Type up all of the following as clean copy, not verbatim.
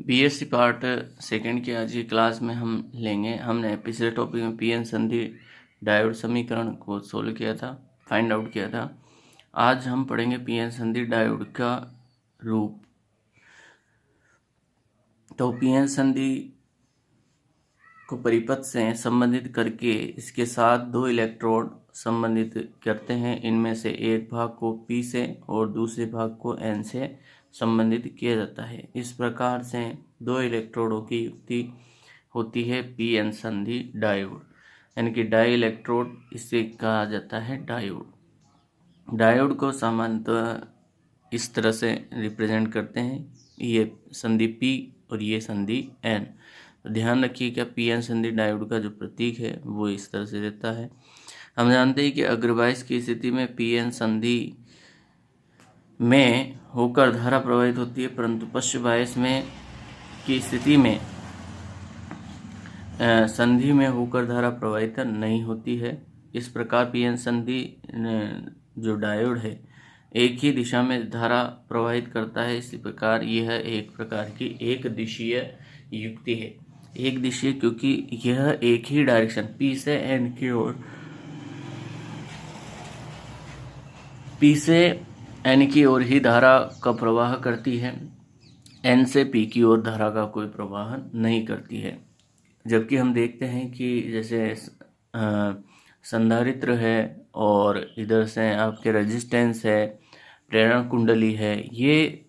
BSc part second की आज की क्लास में हम लेंगे। हमने पिछले टॉपिक में पीएन संधि डायोड समीकरण को सोल्व किया था, फाइंड आउट किया था। आज हम पढ़ेंगे पीएन संधि डायोड का रूप। तो पीएन संधि को परिपथ से संबंधित करके इसके साथ दो इलेक्ट्रोड संबंधित करते हैं। इनमें से एक भाग को P से और दूसरे भाग को N से संबंधित किया जाता है। इस प्रकार से दो इलेक्ट्रोडों की युक्ति होती है पीएन संधि डायोड, यानी कि डाई इलेक्ट्रोड इसे कहा जाता है डायोड। डायोड को सामान्यतः इस तरह से रिप्रेजेंट करते हैं, ये संधि P और ये संधि N। तो ध्यान रखिए क्या पीएन संधि डायोड का जो प्रतीक है वो इस तरह से रहता है। हम जानते हैं कि अग्रवाइस की स्थिति में पीएन संधि में होकर धारा प्रवाहित होती है, परंतु पश्च बायस में की स्थिति में संधि में होकर धारा प्रवाहित नहीं होती है। इस प्रकार पीएन संधि जो डायोड है एक ही दिशा में धारा प्रवाहित करता है। इसी प्रकार यह एक प्रकार की एक दिशीय युक्ति है। एक दिशीय क्योंकि यह एक ही डायरेक्शन P से N की ओर P से N की ओर ही धारा का प्रवाह करती है, N से P की ओर धारा का कोई प्रवाह नहीं करती है। जबकि हम देखते हैं कि जैसे संधारित्र है और इधर से आपके रेजिस्टेंस है, प्रेरण कुंडली है, ये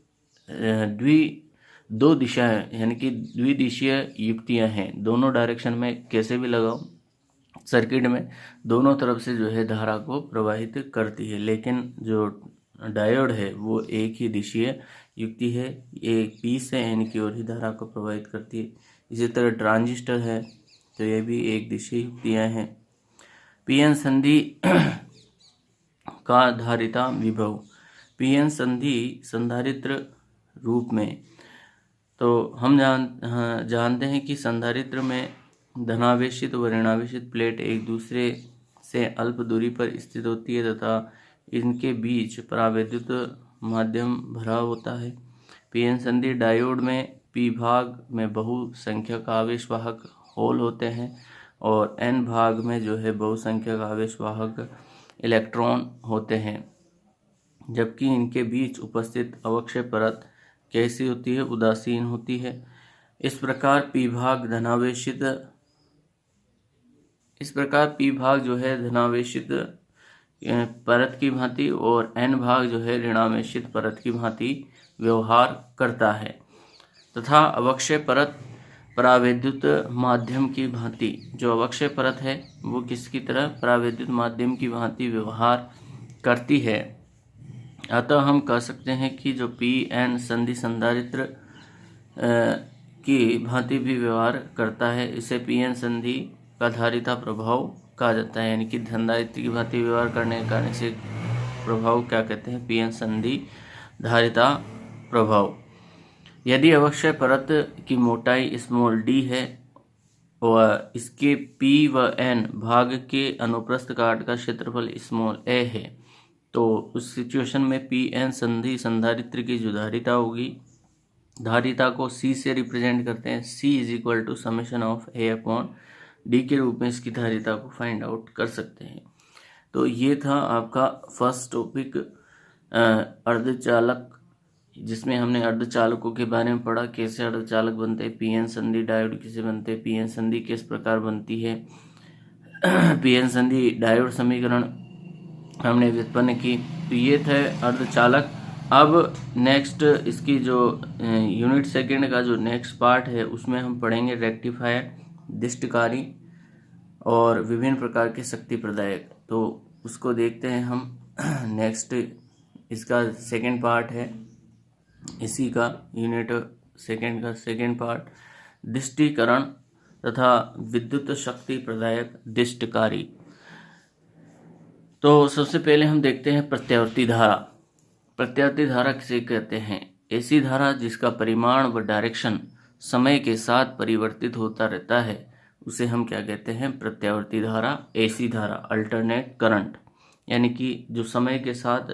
दो दिशाएं यानी कि द्विदिशीय युक्तियां हैं। दोनों डायरेक्शन में कैसे भी लगाओ सर्किट में दोनों तरफ से जो है धारा को प्रवाहित करती है, लेकिन जो डायोड है वो एक ही दिशीय युक्ति है, एक P से N की ओर ही धारा को प्रवाहित करती है। इसी तरह ट्रांजिस्टर है तो ये भी एक दिशीय युक्तियां हैं। पीएन संधि का धारिता विभव। पीएन संधि संधारित्र रूप में तो हम जानते हैं कि संधारित्र में धनावेशित व ऋणावेशित प्लेट एक दूसरे से अल्प दूरी पर स्थित होती है तथा इनके बीच परावैद्युत माध्यम भरा होता है। पीएन संधि डायोड में P भाग में बहुसंख्यक आवेशवाहक होल होते हैं और N भाग में जो है बहुसंख्यक आवेशवाहक इलेक्ट्रॉन होते हैं, जबकि इनके बीच उपस्थित अवक्षय परत कैसी होती है? उदासीन होती है। इस प्रकार P भाग जो है धनावेशित परत की भांति और N भाग जो है ऋणावेशित परत की भांति व्यवहार करता है तथा अवक्षय परत परावैद्युत माध्यम की भांति, जो अवक्षय परत है वो किसकी तरह? परावैद्युत माध्यम की भांति व्यवहार करती है। अतः हम कह सकते हैं कि जो पीएन संधि संधारित्र की भांति भी व्यवहार करता है। इसे पीएन संधि का धारिता प्रभाव कहा जाता है, यानी कि संधारित्र की भांति व्यवहार करने के कारण इसे प्रभाव क्या कहते हैं? पीएन संधि धारिता प्रभाव। यदि अवक्षय परत की मोटाई स्मॉल d है और इसके P व N भाग के अनुप्रस्थ काट का क्षेत्रफल स्मॉल a है, तो उस सिचुएशन में पीएन संधि संधारित्र की जो धारिता होगी, धारिता को C से रिप्रेजेंट करते हैं। C = समेशन ऑफ A/D के रूप में इसकी धारिता को फाइंड आउट कर सकते हैं। तो ये था आपका फर्स्ट टॉपिक अर्धचालक, जिसमें हमने अर्धचालकों के बारे में पढ़ा, कैसे अर्धचालक बनते हैं, पीएन संधि डायोड किसे बनते हैं, पीएन संधि किस प्रकार बनती है, पीएन संधि डायोड समीकरण हमने व्युत्पन्न की। तो ये थे अर्धचालक। अब नेक्स्ट इसकी जो यूनिट सेकंड का जो नेक्स्ट पार्ट है उसमें हम पढ़ेंगे रेक्टिफायर, दिष्टकारी और विभिन्न प्रकार के शक्ति प्रदायक। तो उसको देखते हैं हम। नेक्स्ट इसका सेकंड पार्ट है, इसी का यूनिट सेकंड का सेकंड पार्ट, दिष्टीकरण तथा विद्युत शक्ति प्रदायक दिष्टकारी। तो सबसे पहले हम देखते हैं प्रत्यावर्ती धारा। प्रत्यावर्ती धारा किसे कहते हैं? ऐसी धारा जिसका परिमाण व डायरेक्शन समय के साथ परिवर्तित होता रहता है उसे हम क्या कहते हैं? प्रत्यावर्ती धारा। ऐसी धारा, अल्टरनेट करंट, यानी कि जो समय के साथ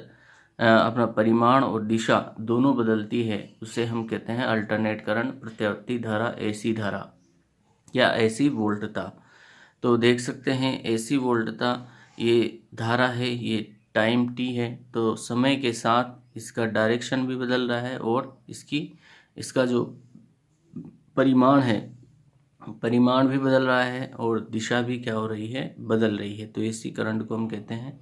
अपना परिमाण और दिशा दोनों बदलती है, उसे हम कहते हैं अल्टरनेट करंट, प्रत्यावर्ती धारा, एसी धारा या एसी वोल्टता। तो देख सकते हैं एसी वोल्टता ये धारा है, ये टाइम टी है, तो समय के साथ इसका डायरेक्शन भी बदल रहा है और इसका जो परिमाण है, परिमाण भी बदल रहा है और दिशा भी क्या हो रही है, बदल रही है। तो एसी करंट को हम कहते हैं।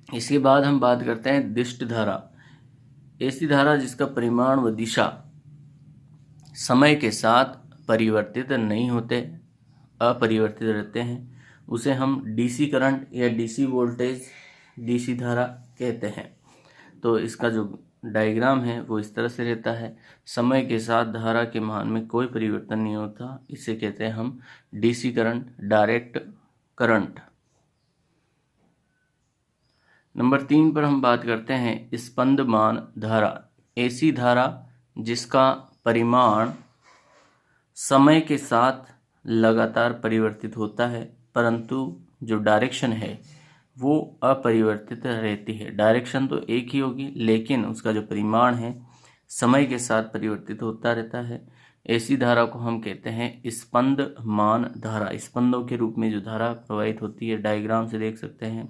इसके बाद हम बात करते हैं दिष्ट धारा। ऐसी धारा जिसका परिमाण व दिशा समय के साथ परिवर्तित नहीं होते, अपरिवर्तित रहते हैं, उसे हम डीसी करंट या डीसी वोल्टेज, डीसी धारा कहते हैं। तो इसका जो डायग्राम है वो इस तरह से रहता है। समय के साथ धारा के मान में कोई परिवर्तन नहीं होता, इसे कहते हैं हम DC current, direct current. Number 3 पर हम बात करते हैं स्पंदमान धारा। ऐसी धारा जिसका परिमाण समय के साथ लगातार परिवर्तित होता है, परंतु जो डायरेक्शन है वो अपरिवर्तित रहती है। डायरेक्शन तो एक ही होगी, लेकिन उसका जो परिमाण है समय के साथ परिवर्तित होता रहता है। ऐसी धारा को हम कहते हैं स्पंदमान धारा। स्पंदों के रूप में जो धारा प्रवाहित होती है, डायग्राम से देख सकते हैं।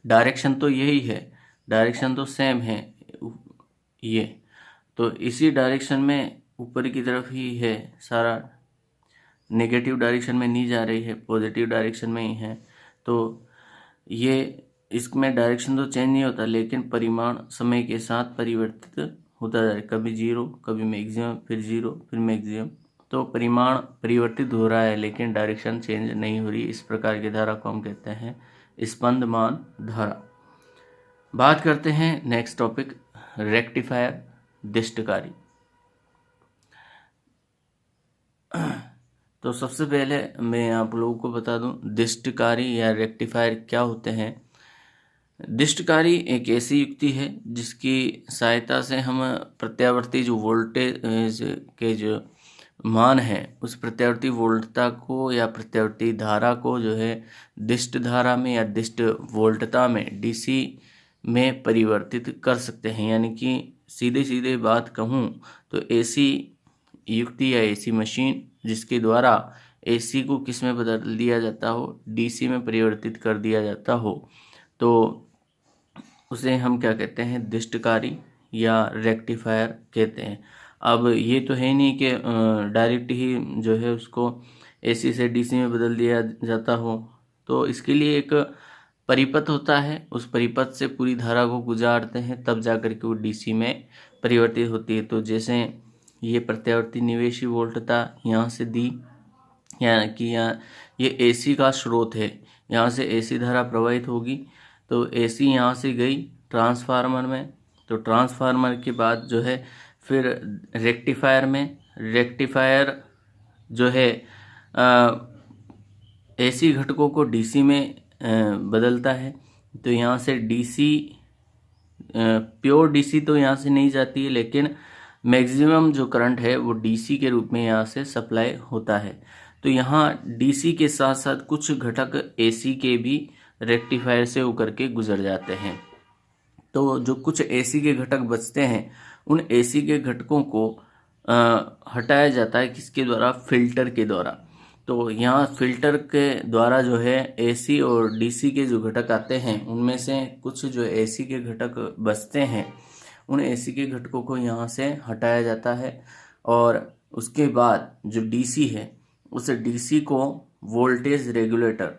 डायरेक्शन तो यही है, डायरेक्शन तो सेम है ये, तो इसी डायरेक्शन में ऊपर की तरफ ही है सारा, नेगेटिव डायरेक्शन में नहीं जा रही है, पॉजिटिव डायरेक्शन में ही है। तो ये इसमें डायरेक्शन तो चेंज नहीं होता, लेकिन परिमाण समय के साथ परिवर्तित होता जाए, कभी 0, कभी मैक्सिमम, फिर 0, फिर मैक्सिमम। तो परिमाण परिवर्तित हो रहा है लेकिन डायरेक्शन चेंज नहीं हो रही। इस प्रकार की धारा को हम कहते हैं स्पंदमान धारा। बात करते हैं नेक्स्ट टॉपिक, रेक्टिफायर, दिष्टकारी। तो सबसे पहले मैं आप लोगों को बता दूं दिष्टकारी या रेक्टिफायर क्या होते हैं। दिष्टकारी एक ऐसी युक्ति है जिसकी सहायता से हम प्रत्यावर्ती जो वोल्टेज के जो मान है उस प्रत्यावर्ती वोल्टता को या प्रत्यावर्ती धारा को जो है दिष्ट धारा में या दिष्ट वोल्टता में, डीसी में परिवर्तित कर सकते हैं। यानी कि सीधे सीधे बात कहूँ तो ऐसी युक्ति या ऐसी मशीन जिसके द्वारा एसी को किस में बदल दिया जाता हो, डीसी में परिवर्तित कर दिया जाता हो, तो उसे हम क्या कहते हैं, दिष्टकारी या रेक्टिफायर कहते हैं। अब ये तो है नहीं कि डायरेक्ट ही जो है उसको एसी से डीसी में बदल दिया जाता हो, तो इसके लिए एक परिपथ होता है, उस परिपथ से पूरी धारा को गुजारते हैं, तब जाकर के वो डीसी में परिवर्तित होती है। तो जैसे ये प्रत्यावर्ती निवेशी वोल्टता यहाँ से दी, यानी कि यहाँ ये एसी का स्रोत है, यहाँ से एसी धारा प्रवाहित होगी, तो एसी यहाँ से गई ट्रांसफार्मर में, तो ट्रांसफार्मर के बाद जो है फिर रेक्टिफायर में, रेक्टिफायर जो है एसी घटकों को डीसी में बदलता है। तो यहाँ से डीसी, प्योर डीसी तो यहाँ से नहीं जाती है, लेकिन मैक्सिमम जो करंट है वो डीसी के रूप में यहाँ से सप्लाई होता है। तो यहाँ डीसी के साथ साथ कुछ घटक एसी के भी रेक्टिफायर से होकर के गुजर जाते हैं। तो जो कुछ एसी के घटक बचते हैं, उन एसी के घटकों को हटाया जाता है, किसके द्वारा, फिल्टर के द्वारा। तो यहाँ फिल्टर के द्वारा जो है एसी और डीसी के जो घटक आते हैं उनमें से कुछ जो एसी के घटक बचते हैं, उन एसी के घटकों को यहाँ से हटाया जाता है, और उसके बाद जो डीसी है उस डीसी को वोल्टेज रेगुलेटर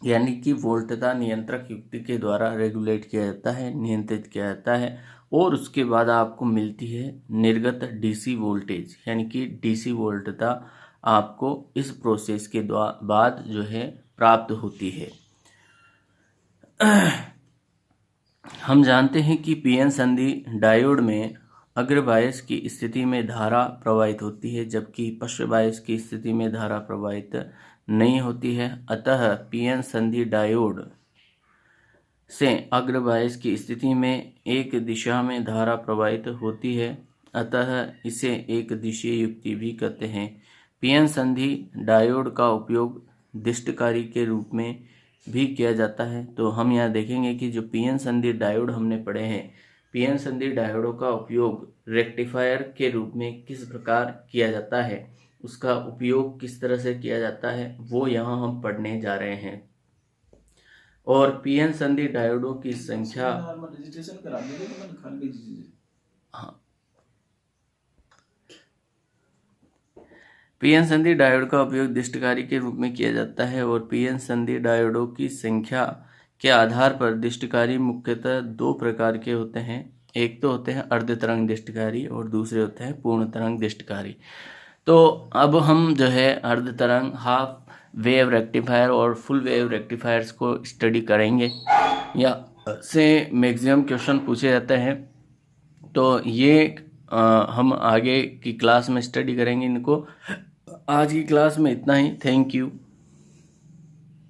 यानी कि वोल्टता नियंत्रक युक्ति के द्वारा रेगुलेट किया जाता है, नियंत्रित किया जाता है, और उसके बाद आपको मिलती है निर्गत डीसी वोल्टेज, यानी कि डीसी वोल्टता आपको इस प्रोसेस के बाद जो है प्राप्त होती है। हम जानते हैं कि पीएन संधि डायोड में अग्र बायस की स्थिति में धारा प्रवाहित होती है, जबकि पश्च बायस की स्थिति में धारा प्रवाहित नहीं होती है। अतः पीएन संधि डायोड से अग्र बायस की स्थिति में एक दिशा में धारा प्रवाहित होती है, अतः इसे एक दिशीय युक्ति भी कहते हैं। पीएन संधि डायोड का उपयोग दिष्टकारी के रूप में भी किया जाता है। तो हम यहाँ देखेंगे कि जो पीएन संधि डायोड हमने पढ़े हैं, पीएन संधि डायोडों का उपयोग रेक्टिफायर के रूप में किस प्रकार किया जाता है, उसका उपयोग किस तरह से किया जाता है, वो यहाँ हम पढ़ने जा रहे हैं। और पीएन संधि डायोडों की संख्या, हाँ, पीएन संधि डायोड का उपयोग दिष्टकारी के रूप में किया जाता है और पीएन संधि डायोडों की संख्या के आधार पर दिष्टकारी मुख्यतः दो प्रकार के होते हैं। एक तो होते हैं अर्ध तरंग दिष्टकारी और दूसरे होते हैं पूर्ण तरंग दिष्टकारी। तो अब हम जो है अर्ध तरंग, हाफ वेव रेक्टिफायर और फुल वेव रेक्टिफायर्स को स्टडी करेंगे, या से मैक्सिमम क्वेश्चन पूछे जाते हैं। तो ये हम आगे की क्लास में स्टडी करेंगे इनको। आज की क्लास में इतना ही। Thank you.